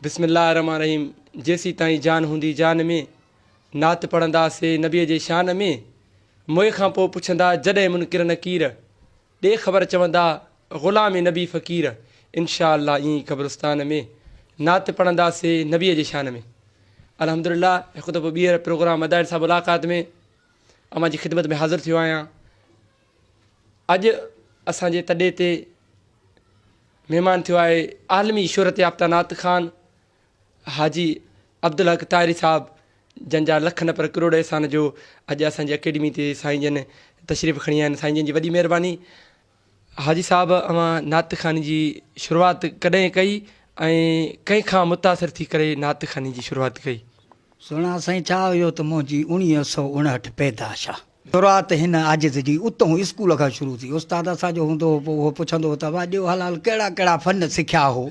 बिस्मिल्लाहिर्रहमानिर्रहीम। जेसी ताईं जान हूंदी जान में नात पढ़ंदासीं नबीअ जे शान में। मुंहुं खां पोइ पुछंदा जॾहिं मुनकिर नकीर, ॾे ख़बर चवंदा ग़ुलाम नबी फ़क़ीर। इनशा अल्लाह ईअं ई क़ब्रिस्तान में नात पढ़ंदासीं नबीअ जे शान में। अल्हम्दुलिल्लाह हिकु दफ़ो ॿीहर प्रोग्राम अदाइर सां मुलाक़ात में अमां जी ख़िदमत में हाज़िर थियो आहियां। अॼु असांजे तॾे ते महिमान थियो आहे आलमी शोहरत याफ़्ता नात ख़ान हाजी अब्दुल हक ताहिरी साहिबु, जंहिंजा लख न पर करोड़ अहसान जो अॼु असांजी अकेडमी ते साईं जन तशरीफ़ खणी आया आहिनि। साईं जन जी वॾी महिरबानी। हाजी साहिबु अवां नात ख़ानी जी शुरूआति कॾहिं कई ऐं कंहिंखां मुतासिर थी करे नात ख़ानी जी शुरूआति कई? सुहिणा साईं, छा हुयो त मुंहिंजी 1959 पैदाश आहे। शुरूआति हिन आजिज़ जी उतां स्कूल खां शुरू थी। उस्ताद असांजो हूंदो हो, पोइ उहो पुछंदो हो त वाह ॾियो हलाल कहिड़ा कहिड़ा फ़न सिखिया हो।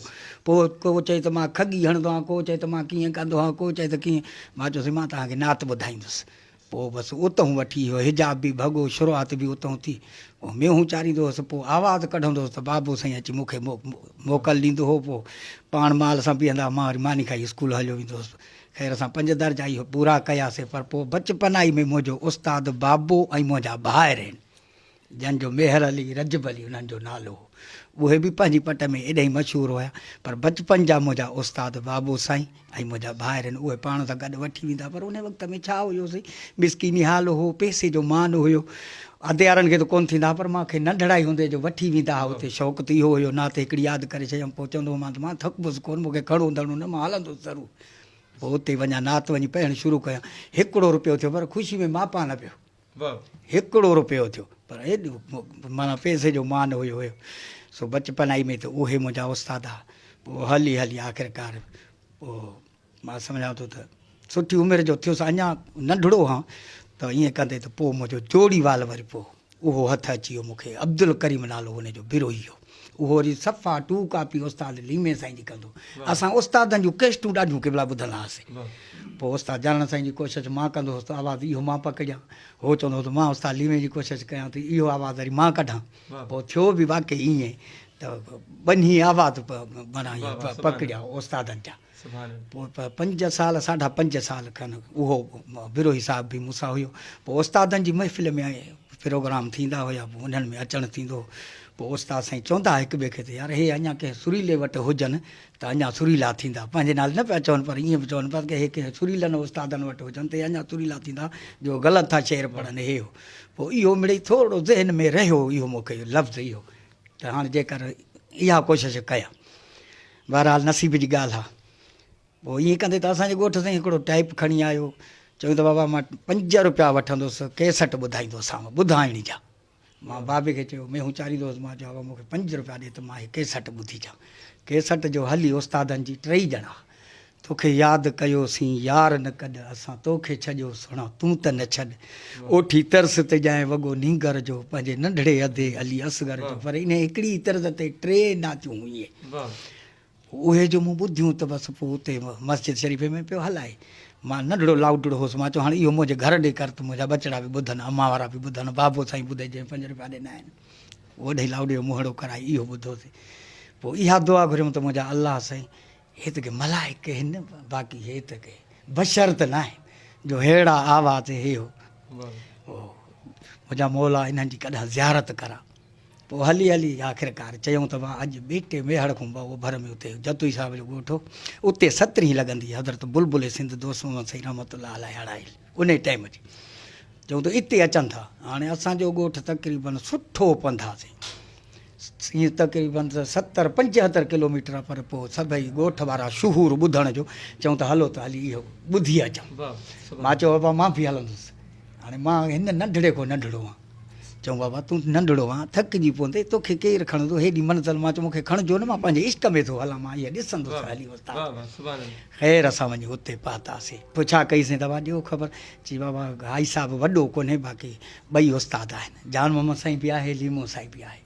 पोइ को चए त मां खगी हणंदो आहियां, को चए त मां कीअं कंदो आहियां, को चए त कीअं। मां चयोसीं मां तव्हांखे नात ॿुधाईंदुसि। पोइ बसि उतां वठी वियो, हिजाब बि भॻो, शुरूआति बि उतां थी। पोइ मेहूं चारींदो हुउसि, पोइ आवाज़ु कढंदो हुउसि त बाबू साईं अची मूंखे मोकल ॾींदो हो। पोइ पाण माल सां बीहंदा, मां वरी मानी खाई स्कूल हलियो वेंदो हुउसि। ख़ैर असां 5 दर्जा इहो पूरा कयासीं। पर पोइ बचपनाई में मुंहिंजो उस्ताद बाबो ऐं मुंहिंजा भाइर आहिनि, जंहिंजो मेहर अली रजब अली उन्हनि जो नालो हो। उहे बि पंहिंजी पट में एॾा ई मशहूरु हुया। पर बचपन जा मुंहिंजा उस्ताद बाबो साईं ऐं मुंहिंजा भाइर आहिनि, उहे पाण सां गॾु वठी वेंदा। पर उन वक़्त में छा हुयोसीं, मिसकिनी हाल हो, पैसे जो मान हुयो। अधेयारनि खे त कोन्ह थींदा, पर मूंखे नंढड़ाई हूंदे जो वठी वेंदा हुआ उते। शौक़ु त इहो हुयो, नात हिकिड़ी यादि करे छॾियमि। पोइ चवंदो मां त मां थकबुसि कोन, मूंखे खणो धणो न, मां हलंदुसि ज़रूरु। पोइ उते वञा नात वञी पढ़णु शुरू कयां। 1 रुपयो थियो, पर ख़ुशी में मापा न पियो। 1 रुपयो थियो, पर हेॾो माना पैसे जो मान हुयो। सो बचपनाई में त उहे मुंहिंजा उस्ताद हुआ। पोइ हली हली आख़िरकार पोइ मां सम्झां थो त सुठी उमिरि जो थियुसि। अञा नंढड़ो हा त ईअं कंदे त पोइ मुंहिंजो जोड़ीवाल वरी पोइ उहो हथु अची वियो मूंखे। अब्दुल करीम नालो हुनजो बिरोही हो। उहो वरी सफ़ा 2 कापी उस्ताद लीमे साईं जी कंदो। असां उस्तादनि जूं केस्टूं ॾाढियूं केमहिल ॿुधंदा हुआसीं। पोइ उस्ताद जालण साईं जी कोशिशि मां कंदो हुउसि त आवाज़ु इहो मां पकड़ियां। हो चवंदो हो त मां उस्ताद लीमे जी कोशिशि कयां त इहो आवाज़ु वरी मां कढां। पोइ थियो बि वाक़ई ईअं त ॿनी आवाज़ माना पकड़िया उस्तादनि जा। पोइ 5 साल 5.5 साल खनि उहो बिरोही साहिबु बि मूंसां हुयो। पोइ उस्तादनि जी महफ़िल में प्रोग्राम थींदा हुया, पोइ उन्हनि में अचणु थींदो। पोइ उस्ताद साईं चवंदा हिक ॿिए खे त यार हे अञा कंहिं सुरीले वटि हुजनि त अञा सुरीला थींदा। पंहिंजे नाले न पिया चवनि, पर ईअं बि चवनि पिया की हे कंहिं सुरीलनि उस्तादनि वटि हुजनि त अञा सुरीला थींदा, जो ग़लति था शेर पढ़नि हे हो। पोइ इहो मिड़ई थोरो ज़हन में रहियो इहो मूंखे लफ़्ज़ इहो त हाणे जेकर इहा कोशिशि कयां। बहरहाल नसीब जी ॻाल्हि आहे। पोइ ईअं कंदे त असांजे ॻोठ सां हिकिड़ो टाइप खणी आयो। चयूं त बाबा मां 5 रुपया वठंदुसि, कैसेट ॿुधाईंदोसांव ॿुधाइणी जा। मां बाबे खे चयो, मेहूं चारींदो हुउसि। मां चयो बाबा मूंखे 5 रुपया ॾे त मां हे कैसेट ॿुधी अचां। कैसेट जो हली उस्तादनि जी 3 ॼणा। तोखे यादि कयोसीं यार न कॾ, असां तोखे छॾियो सुहिणा तूं त न छॾ। ओठी तर्स ते ॼाए वॻो नींगर जो, पंहिंजे नंढड़े अधे अली असगर जो। पर इन हिकिड़ी तर्ज़ ते 3 नातियूं हुयूं। उहे जो मूं ॿुधियूं त बसि पोइ उते मस्जिद शरीफ़ में पियो हलाए। मां नंढड़ो लाउडड़ो हुउसि। मां चयो हाणे इहो मुंहिंजे घर ॾे कर त मुंहिंजा बचड़ा बि ॿुधनि, अम्मा वारा बि ॿुधनि, बाबो साईं ॿुधे जंहिं 5 रुपया ॾिना आहिनि। ओॾे लाउडे जो मुहड़ो कराई इहो ॿुधोसीं। पोइ इहा दुआ घुरियऊं त मुंहिंजा अलाह साईं हे त के मलाइक आहिनि, बाक़ी हे त के बशर त न आहे जो अहिड़ा आवाज़ हे हो। मुंहिंजा मौला इन्हनि जी कॾहिं ज़ियारत करां। पोइ हली हली आख़िरकार चयूं त मां अॼु ॿेटे मेहड़ खां भर में उते जतोई साहिब जो ॻोठो, उते 17 लॻंदी हज़रत बुलबुल सिंध दोस्त मोहम्मद साईं रहमतुल्लाह अलैह हड़ाइल उन टाइम जी। चऊं त हिते अचनि था। हाणे असांजो ॻोठु तक़रीबन सुठो पंधासीं, ईअं तक़रीबन 70-75 किलोमीटर। पर पोइ सभई ॻोठ वारा शुहूर ॿुधण जो चऊं त हलो त हली इहो ॿुधी अचूं। मां चयो बाबा मां बि हलंदुसि। हाणे मां हिन नंढड़े खां नंढड़ो आहियां। चऊं बाबा तूं नंढड़ो आहे, थकिजी पवंदे, तोखे केरु खणंदो हेॾी मंज़िल। मां चयो मूंखे खणिजो न, मां पंहिंजे इश्क में थो हलां, मां इहा ॾिसंदुसि हली उस्ताद। ख़ैर असां वञी उते पहुतासीं। पोइ छा कईसीं दवा ॾियो ख़बर। चई बाबा हाई साहिबु वॾो कोन्हे, बाक़ी 2 उस्ताद आहिनि, जान मोहम्मद साईं बि आहे, लीमो साईं बि आहे।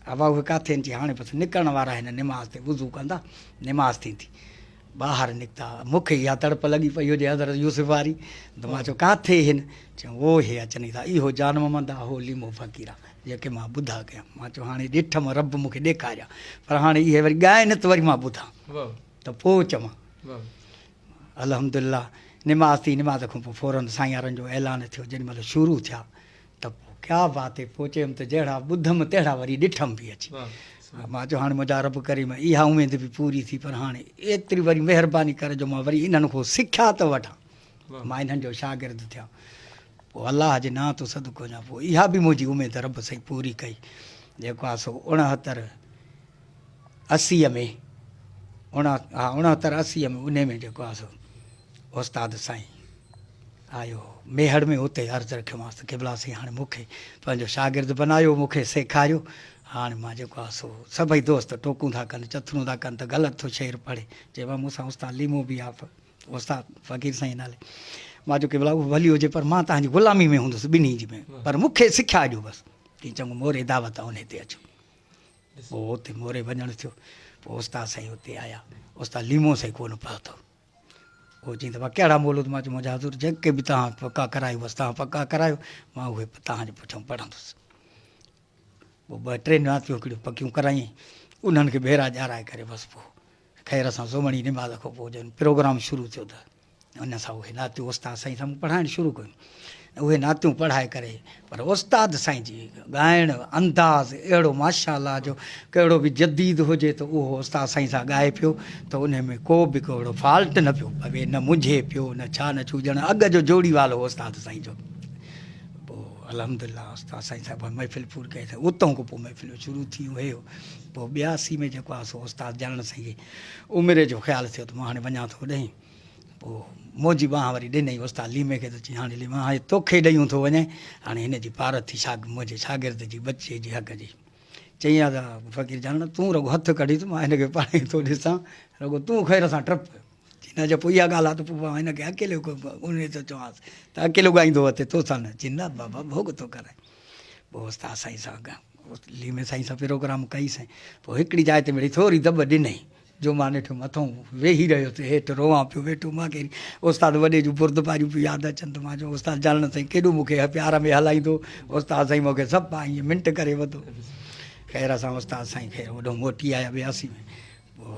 बाबा उहे किथे आहिनि? चई हाणे बसि निकिरण वारा आहिनि, निमाज़ ते वुज़ू कंदा, निमाज़ थींदी। ॿाहिरि निकिता, मूंखे इहा तड़प लॻी पई हुजे हज़रत यूसुफ वारी। त मां चयो किथे आहिनि? चयूं ओ हे अचनि था, इहो जान मोहम्मद आहे, हो लीमो फ़क़ीर आहे, जेके मां ॿुधा कया। मां चयो हाणे ॾिठमि रब मूंखे ॾेखारिया, पर हाणे इहे वरी ॻाइनि त वरी मां ॿुधां त पोइ चवां। अल्हम्दुलिल्लाह निमाज़ थी, निमाज़ खां पोइ फौरन साईं यारनि जो ऐलान थियो। जेॾी महिल शुरू थिया त पोइ क्या बात आहे, पोइ चयुमि त जहिड़ा ॿुधमि तहिड़ा वरी ॾिठमि बि अची। मां चयो हाणे मुंहिंजा रब करीम इहा उमेद बि पूरी थी, पर हाणे एतिरी वरी महिरबानी करे जो मां वरी इन्हनि खां सिख्या त वठां, मां इन्हनि जो शागिर्दु थिया। पोइ अलाह जे नां तो सदको वञा, पोइ इहा बि मुंहिंजी उमेद रब साईं पूरी कई। जेको आहे सो 69-80 में 69-80 में उन में जेको आहे सो उस्ताद साईं आयो मेहड़ में, उते अर्ज़ु रखियोमांसि त क़िबला साईं हाणे मूंखे पंहिंजो शागिर्दु बनायो, मूंखे सेखारियो। हाणे मां जेको आहे सो सभई दोस्त टोकूं था कनि, चथरूं था कनि त ग़लति थो शेर पढ़े। चइबो मूंसां उस्ताद लीमो बि आहे, उस्ताद फ़क़ीर साईं नाले। मां चयो क़िबला उहो भली हुजे, पर मां तव्हांजी ग़ुलामी में हूंदुसि ॿिन्ही जी में, पर मूंखे सिख्या ॾियो बसि। की चङो मोरे दावत उन ते अचो। पोइ हुते मोरे वञणु थियो। पोइ उस्ताद साईं हुते आया, उस्ताद लीमो साईं कोन पहुतो। उहो चई त कहिड़ा मौलूद? मां चयो मुंहिंजा हज़ूर जेके बि तव्हां पका करायो बसि तव्हां पका करायो, मां उहे तव्हांजे पुठियां पढ़ंदुसि। पोइ 2-3 नातियूं हिकिड़ियूं पकियूं कराईं, उन्हनि खे भेरा ॼाराए करे बसि पोइ ख़ैर सां सुम्हणी निमाज़ खां पोइ जन प्रोग्राम शुरू थियो त उन सां उहे नातियूं उस्ताद साईं सां पढ़ाइणु शुरू कयूं। उहे नातियूं पढ़ाए करे, पर उस्ताद साईं जी ॻाइण अंदाज़ अहिड़ो माशाअल्लाह जो कहिड़ो बि जदीद हुजे त उहो उस्ताद साईं सां ॻाए पियो त उन में को बि कहिड़ो फॉल्ट न पियो पवे, न मुंझे पियो, न छा न छू, ॼण अॻ जो जोड़ी वालो उस्ताद साईं जो। पोइ अल्हम्दुलिल्लाह उस्ताद साईं साहिब महफ़िल पूरी कई अथईं। उतां खां पोइ महफ़िल शुरू थी हुयो। पोइ 82 में जेको आहे सो उस्ताद ॼाण साईं जी उमिरि जो ख़्यालु थियो त मां हाणे वञा थो ॾहीं। पोइ मुंहिंजी बांह वरी ॾिनई उस्ताद लीमे खे, त चई हाणे लीमा हाणे तोखे ॾेयूं थो वञे, हाणे हिन जी पार थी मुंहिंजे शागिर्द जी बचे जी हक़ जी। चई हा त फ़क़ीर जान तूं रुॻो हथु कढी त मां हिनखे पाणे थो ॾिसां, रुॻो तूं ख़ैर सां टप। हिन जो पोइ इहा ॻाल्हि आहे त पोइ मां हिनखे अकेले उन ते चवांसि त अकेलो ॻाईंदो अचे तोसां न। चई न बाबा भोग थो कराए। पोइ उस्ताद साईं सां लीमे साईं सां प्रोग्राम कई साईं। पोइ हिकिड़ी जाइ ते मिड़ी थोरी दॿ ॾिनई जो मां ॾिठो मथां वेही रहियो त हेठि रोवां पियो वेठो। मां कहिड़ी उस्ताद वॾे जूं बुर्दबारियूं पियूं यादि अचनि त मां चयो उस्ताद जालण साईं केॾो मूंखे प्यार में हलाईंदो, उस्ताद साईं मूंखे सभु पाण ईअं मिंट करे वधो। ख़ैर सां उस्ताद साईं ख़ैर होॾो मोटी आया 82 में। पोइ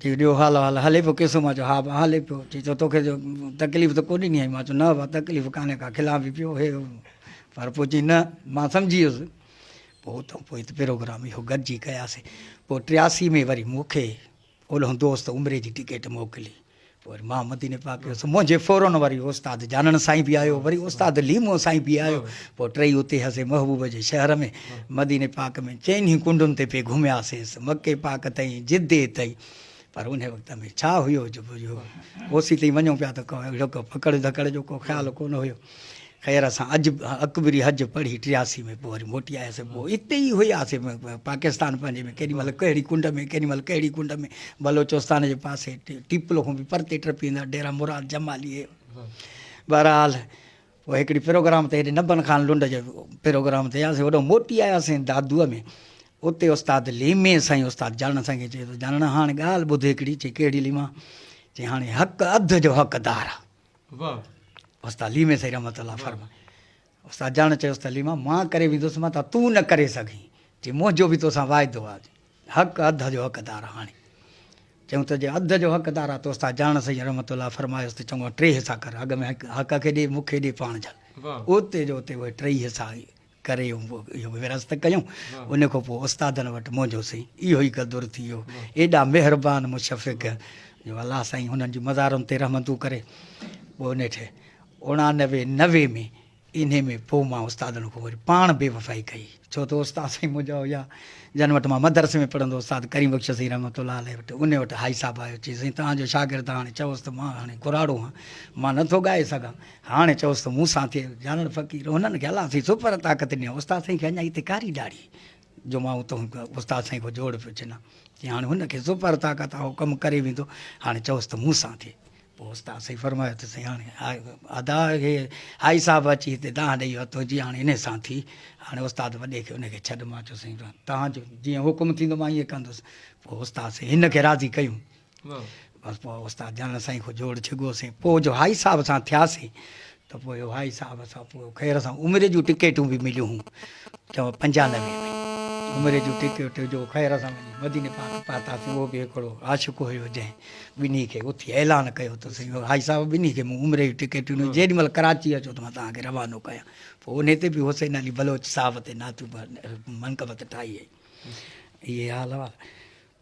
चई ॾियो हाल हाल हले पियो केसो? मां चयो हा हले पियो। चई तो तोखे जो तकलीफ़ त कोन्हे नी आई? मां चयो न भाउ तकलीफ़ कान्हे का, खिलां बि पियो हे, पर पोइ चई न मां सम्झी वियुसि। पोइ उतां पोइ प्रोग्राम इहो गॾिजी कयासीं। पोइ 83 में वरी मूंखे ओॾो दोस्त उमिरि जी टिकेट मोकिली। पोइ वरी मां मदीने पाक वियुसि। मुंहिंजे फौरन वरी उस्ताद जानण साईं बि आयो, वरी उस्ताद लीमो साईं बि आयो। पोइ टई उते हुआसीं महबूब जे शहर में मदीने पाक में। 4 कुंडुनि ते पे घुमियासीं, मके पाक ताईं जिदे ताईं। पर उन वक़्त में छा हुयो जो ओसी ताईं वञूं पिया त अहिड़ो को पकड़ धकड़ जो को ख़्यालु कोन हुयो। ख़ैर असां अॼु अकबरी हज पढ़ी 83 में। पोइ वरी मोटी आयासीं। पोइ हिते ई हुयासीं पाकिस्तान पंहिंजे में, केॾी महिल कहिड़ी कुंड में, केॾी महिल कहिड़ी कुंड में, बलोचिस्तान जे पासे टीपलो खां बि परते टपींदा डेरा मुराद जमाली। बहरहाल पोइ हिकिड़ी प्रोग्राम ते हेॾे नबन खान लुंड जे प्रोग्राम ते वियासीं। होॾो मोटी आयासीं दादूअ में। उते उस्ताद लीमे साईं उस्ताद जालण साईं खे चए थो जालण हाणे ॻाल्हि ॿुध हिकिड़ी। चई कहिड़ी लीमा? चई हाणे हक़ अधु जो हक़दार आहे। उस्ताद लीमे साईं रहमतुल्लाह फरमाए। उस्ताद जालण चयो उस्ताद लीमा मां करे वेंदुसि, मां त तूं न करे सघीं। चई मुंहिंजो बि तोसां वाइदो आहे, हक़ अधु जो हक़दार आहे। हाणे चयूं त जे अधु जो हक़दार आहे त उस्ताद जालण साईं रहमतुल्लाह फरमायोसि त चङो 3 हिसा कर, अॻ में हक़ खे ॾे मूंखे ॾे पाण जा। उते जो उते उहे 3 हिसा करे इहो विरस्त कयूं। उन खां पोइ उस्तादनि वटि मुंहिंजो साईं इहो ई क़दुरु थी वियो। एॾा महिरबानी मुशफ़िक़ जो अलाह साईं हुननि जी मज़ारुनि ते रहमतूं करे। पोइ उन खे 89-90 में इन में पोइ मां उस्तादनि खां वरी पाण बेवफ़ाई कई। छो त उस्ताद साईं मुंहिंजा हुया जन वटि मां मदरसे में पढ़ंदो उस्ताद करीम बख़्श साईं रहमतुल्लाह अलैह वटि। उन वटि हाई साहब आयो। चई साईं तव्हांजो शागिर्दु हाणे चओसि त मां हाणे कुराड़ो आहियां, मां नथो ॻाए सघां, हाणे चओसि त मूंसां थिए। जानण फ़क़ीर हुननि खे अलाह साईं सुपर ताक़त ॾिनी। उस्ताद साईं खे अञा हिते कारी ॾाढ़ी जो मां उतां उस्ताद साईं खां जोड़ पियो चिना। चई हाणे हुनखे सुपर ताक़त आहे, उहो कमु करे वेंदो, हाणे चओसि त मूंसां थिए। पोइ उस्ताद साईं फरमायो त साईं हाणे अदा खे हाई साहब अची हिते तव्हां ॾेई वरितो जी हाणे इन सां थी। हाणे उस्ताद वॾे खे उनखे छॾ। मां चयो साईं तव्हांजो जीअं हुकुम थींदो मां ईअं कंदुसि। पोइ उस्ताद साईं हिन खे राज़ी कयूं। बसि पोइ उस्ताद जालण साईं खां जोड़ छिगोसीं। पोइ जो हाई साहब सां थियासीं त पोइ हाई साहब सां पोइ ख़ैर सां उमिरि जूं टिकेटूं बि मिलियूं हुयूं। चओ 95 में उमिरि जूं टिकट जो ख़ैर सां वञी मदीने पाक पातासीं। उहो बि हिकिड़ो आशिक़ु हुयो जंहिं ॿिन्ही खे उथी ऐलान कयो त साईं हाई साहब ॿिन्ही खे मूं उमिरि जूं टिकटियूं जेॾी महिल कराची अचो त मां तव्हांखे रवानो कयां। पोइ उन ते बि हुसैन अली बलोच साहब ते नातू मनक़बत ठाही हुई। इहे हाल हुआ।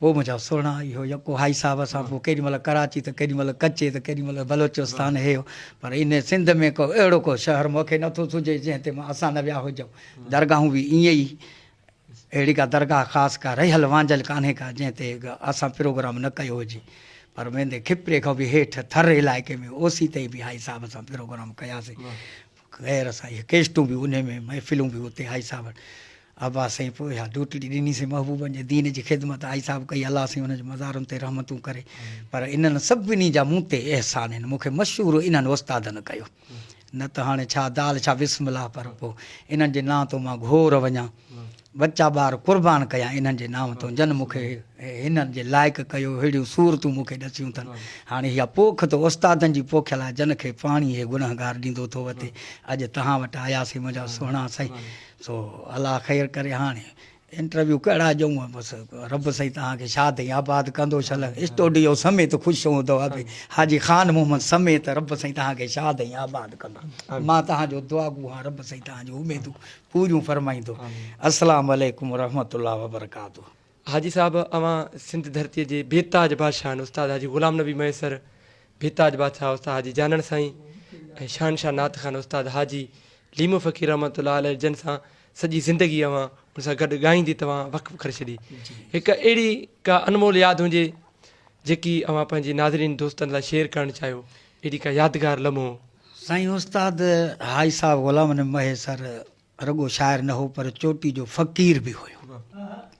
पोइ मुंहिंजा सुहिणा इहो यको हाई साहब सां पोइ केॾी महिल कराची त केॾी महिल कचे त केॾी महिल बलोचिस्तान हुयो। पर इन सिंध में को अहिड़ो को शहर मूंखे नथो सुझे जंहिं ते असां न विया हुजूं। दरगाहूं बि ईअं ई अहिड़ी का दरगाह ख़ासि का रहियल वांझल कान्हे का जंहिं ते असां प्रोग्राम न कयो हुजे। पर वेंदे खिपरे खां बि हेठि थर इलाइक़े में ओसी ते बि हाई साहब सां प्रोग्राम कयासीं। ख़ैर सां इहे केस्टूं बि उन में महफ़िलूं बि उते हाई साहब अब्बास साईं पोइ हा ड्यूटी ॾिनीसीं महबूबनि जे दीन जी ख़िदमत हाई साहब कई। अलाह साईं हुनजे मज़ारुनि ते रहमतूं करे। पर इन्हनि सभिनी जा मूं ते एहसान आहिनि। मूंखे मशहूरु इन्हनि उस्तादनि कयो। न त हाणे छा दाल छा बिस्मिल्लाह। पर पोइ इन्हनि जे नाम तो मां घोर वञा बच्चा ॿार कुर्बान कया इन्हनि जे नाम तो। जन मूंखे हिननि जे लाइक़ु कयो। अहिड़ियूं सूरतूं मूंखे ॾसियूं अथनि। हाणे इहा पोख त उस्तादनि जी पोखियल आहे। जन खे पाणी हे गुनहगार ॾींदो थो वठे। अॼु तव्हां वटि आयासीं मुंहिंजा सुहिणा साईं। सो अलाह ख़ैरु करे। हाणे इंटरव्यू कहिड़ा ॾियूं बसि रब साईं तव्हांखे शाद ऐं आबाद कंदो। छल स्टूडियो समेत ख़ुशि हूंदो आहे। हाजी ख़ान मोहम्मद समेत रब साईं तव्हांखे शाद ऐं आबाद कंदो। मां तव्हांजो दुआ गो आहियां। रब साईं तव्हांजूं उमेदूं पूरियूं फरमाईंदो। अस्सलाम वालेकुम रहमतुल्लाह वबरकातुहू। हाजी साहब अवां सिंध धरतीअ जे बेताज बादशाह आहिनि उस्ताद हाजी ग़ुलाम नबी मैसर बेताज बादशाह उस्ताद हाजी जानण साईं ऐं शहनशाह नात ख़ान उस्ताद हाजी लीमो फ़कीर रहमतुल्लाह अलैह जन सां सॼी ज़िंदगी अवां उन सां गॾु ॻाईंदी तव्हां वक़्फ़ु करे छॾी। हिकु अहिड़ी का अनमोल यादि हुजे जेकी अवां पंहिंजे नाज़रीन दोस्तनि लाइ शेयर करणु चाहियो। अहिड़ी का यादगार लम्हो। साईं उस्ताद हाई साहब ग़ुलाम नबी मैसर रुॻो शाइर न हो पर चोटी जो फ़क़ीर बि हुयो।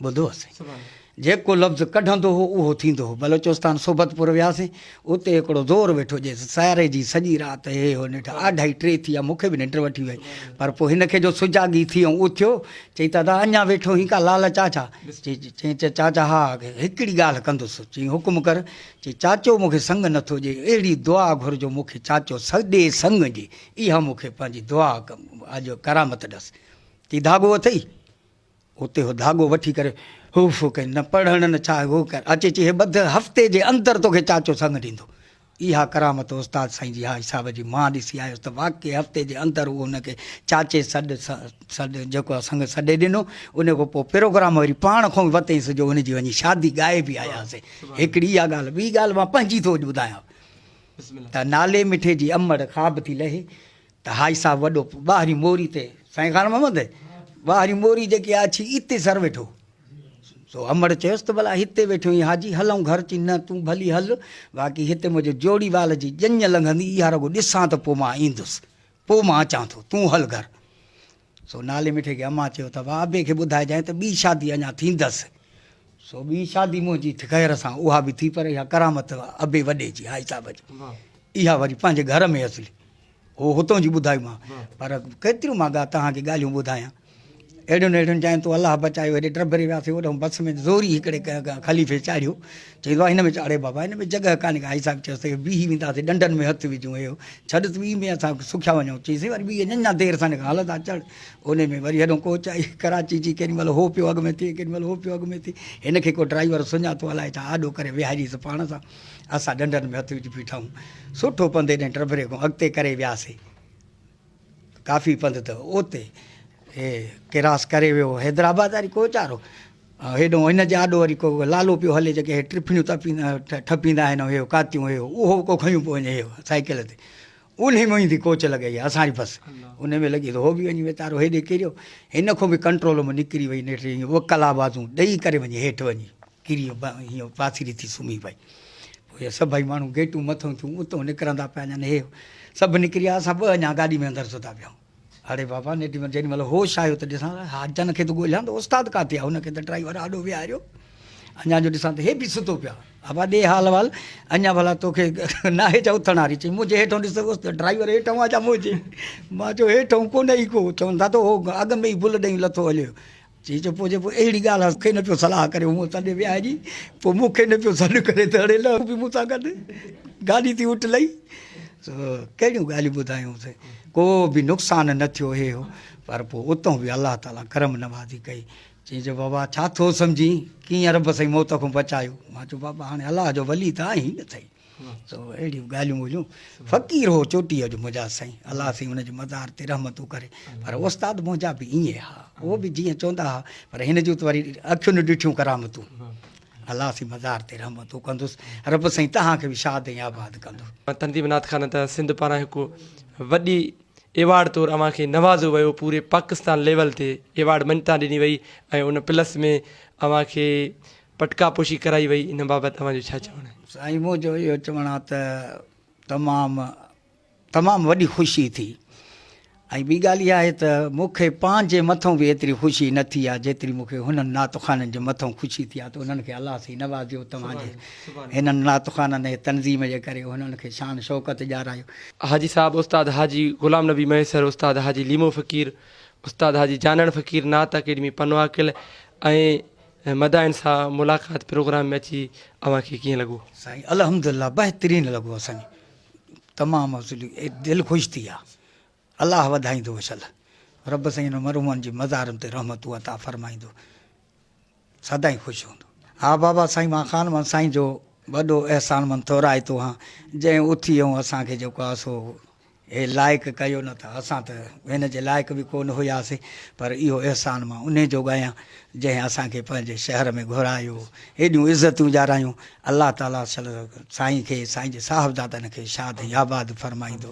ॿुधो साईं जेको लफ़्ज़ कढंदो हो उहो थींदो हो। बलोचिस्तान सोबतपुर वियासीं। उते हिकिड़ो ज़ोर वेठो जे सारे जी सॼी राति हे हो निठ 2:30 थी आहे। मूंखे बि निंड वठी वई। पर पोइ हिनखे जो सुजागी थी ऐं उथियो चई दादा अञा वेठो ही का लाल चाचा। चई चाचा हा हिकिड़ी ॻाल्हि कंदुसि। चई हुकुम कर। चई चाचो मूंखे संग नथो ॾिए अहिड़ी दुआ घुरिजो मूंखे चाचो सॼे संग जी इहा मूंखे पंहिंजी दुआ अॼु करामत ॾस। चई धाॻो अथई। उते हो धाॻो वठी करे हुफ कई न पढ़ण न छा हो कर अचे चई हे ॿध हफ़्ते जे अंदरि तोखे चाचो संग ॾींदो। इहा करामत उस्ताद साईं जी हाई साहब जी मां ॾिसी आयुसि त वाक़ई हफ़्ते जे अंदरि उहो हुनखे चाचे सॾु जेको आहे संग सॾे ॾिनो। उन खां पोइ प्रोग्राम वरी पाण खां वरितईंसि जो हुनजी वञी शादी ॻाए बि आयासीं। हिकिड़ी इहा ॻाल्हि। ॿी ॻाल्हि मां पंहिंजी थो ॿुधायां त नाले मिठे जी अमड़ ख़ाब थी लहे त हाई साहब वॾो ॿाहिरी मोरी ते साईं ख़ान मोहम्मद ॿाहिरी मोरी जेकी आहे अची इते सर वेठो। सो अमड़ चयोसि त भला हिते वेठो ई हाजी हलूं घर। चई न तूं भली हल बाक़ी हिते मुंहिंजो जोड़ी वाल जी ॼञ लंघंदी इहा रुॻो ॾिसां त पोइ मां ईंदुसि पोइ मां अचां थो तूं हल घर। सो नाले मिठे खे अम्मा चयो त अबे खे ॿुधाइजांइ त ॿी शादी अञा थींदसि। सो ॿी शादी मुंहिंजी ख़ैर सां उहा बि थी। पर इहा करामत अबे वॾे जी हाई साहब जी इहा वरी पंहिंजे घर में असली हो हुतां जी ॿुधाई मां। पर केतिरियूं मां तव्हांखे ॻाल्हियूं ॿुधायां अहिड़ियुनि अहिड़ियुनि चाहिनि तो अलाह बचायो। हेॾे टबरे वियासीं होॾो बस में ज़ोरी हिकिड़े ख़लीफ़े चाढ़ियो। चईंदो आहे हिन में चाढ़े बाबा हिन में जॻह कान्हे का। हाई साहब चयोसि बीही वेंदासीं डंडनि में हथु विझूं इहो छॾ त ॿी में असां सुखिया वञूं। चईसीं वरी ॿी अञा देरि सां निकिरा हलंदा चढ़। उन में वरी हेॾो कोच आई कराची जी केॾी महिल हो पियो अॻु में थिए केॾी महिल हो पियो अॻु में थिए। हिनखे को ड्राइवर सुञातो हलाए छा आॾो करे विहारीसि पाण सां। असां डंडनि में हथु विझी बीठा आहियूं। सुठो पंधु हेॾे टबरे खां अॻिते करे वियासीं काफ़ी पंधु त उते हे किरास करे वियो हैदराबाद वारी कोचारो हेॾो हिन जे आॾो वरी को लालो पियो हले जेके हे टिफिनियूं ठपींदा आहिनि हे कातियूं हे उहो को खयूं पियो वञे हे साइकिल ते। उन में ईंदी कोच लॻई आहे असांजी बस उन में लॻी त हो बि वञी वीचारो हेॾे किरियो। हिन खां बि कंट्रोल में निकिरी वई नेठि ईअं वकल आवाज़ूं ॾेई करे वञी हेठि वञी किरी हीअं पासीरी थी सुम्ही पई। पोइ इहे सभई माण्हू गेटूं मथां थियूं उतां निकिरंदा पिया अञा हे सभु निकिरी विया। असां ॿ अञा गाॾी में अंदरि सुधा पिया। अड़े बाबा नेठी जेॾी महिल होश आयो त ॾिसां हा जन खे त ॻोल्हियां त उस्ताद किथे आहे। हुनखे त ड्राइवर आॾो विहारियो अञा जो ॾिसां त हे बि सुतो पिया। हा ॾे हाल वाल अञा भला तोखे न हेठि उथण वारी। चई मुंहिंजे हेठां ॾिसोसि त ड्राइवर हेठां आहे छा मुंहिंजे। मां चयो हेठां कोन ई को चवंदा त हो अॻ में ई बुल ॾेई लथो हलियो। चई चयो पोइ अहिड़ी ॻाल्हि आहे मूंखे न पियो सलाह करे मूं सॾु विहारी पोइ मूंखे न पियो सॾु करे त अड़े ल बि मूंसां गॾु गाॾी थी उठ लही। कहिड़ियूं ॻाल्हियूं ॿुधायूंसीं को बि नुक़सानु न थियो हे हो। पर पोइ उतां बि अलाह ताला करम नवाज़ी कई चई जो बाबा छा थो सम्झी कीअं रब साईं मौत खां बचायो मां चयो बाबा हाणे अलाह जो वली त आहीं न साईं तो अहिड़ियूं ॻाल्हियूं ॿोलियूं फ़क़ीर हो चोटीअ जो मुंहिंजा साईं अलाह साईं हुनजे मज़ार ते रहमतूं करे पर उस्ताद मुंहिंजा बि ईअं हा उहो बि जीअं चवंदा हुआ पर हिन जूं त वरी अखियुनि ॾिठियूं करामतूं अलाह साईं मज़ार ते रहमतूं कंदुसि रब साईं तव्हांखे बि शाद ऐं आबाद कंदो तनज़ीम नात ख़ान त सिंध पारां हिकु वॾी एवार्ड तौरु अव्हांखे नवाज़ो वियो पूरे पाकिस्तान लेवल ते एवार्ड मञता ॾिनी वई ऐं उन प्लस में अव्हांखे पटका पोशी कराई वई इन बाबति तव्हांजो छा चवणु आहे? साईं मुंहिंजो इहो चवणु आहे त तमामु वॾी ख़ुशी थी ऐं ॿी ॻाल्हि इहा आहे त मूंखे पंहिंजे मथां बि एतिरी ख़ुशी न थी आहे जेतिरी मूंखे हुननि नातुख़ाननि जे मथां ख़ुशी थी आहे त उन्हनि खे अलाह साईं नवाज़ियो तव्हांजे हिननि नातुख़ाननि ऐं तनज़ीम जे करे हुननि खे शान शौक़त ॾियारायो हाजी साहब उस्ताद हाजी ग़ुलाम नबी मैसर उस्ताद हाजी लीमो फ़क़ीर उस्ताद हाजी जानण फ़क़ीर नात अकेडमी पनवाकिल ऐं मदाइन सां मुलाक़ात प्रोग्राम में अची अव्हांखे कीअं लॻो? साईं अल्हम्दुलिल्लाह बहितरीनु लॻो असांखे तमामु दिलि ख़ुशि थी आहे अलाह वधाईंदो वशल रब साईं हिन मरहूमनि जी मज़ारनि ते रहमतूं अता फरमाईंदो सदाईं ख़ुशि हूंदो हा बाबा साईं मां ख़ान मन साईं जो वॾो अहसान मन थोराए थो हा जंहिं उथी ऐं असांखे जेको आहे सो हे लाइक़ु कयो न त असां त हिन जे लाइक़ु बि कोन हुयासीं पर इहो अहसान मां उन जो ॻायां जंहिं असांखे पंहिंजे शहर में घुरायो हेॾियूं इज़तूं ॼारायूं अलाह ताला साईं खे साईं जे साहिबज़ादनि खे शाद ऐं आबाद फरमाईंदो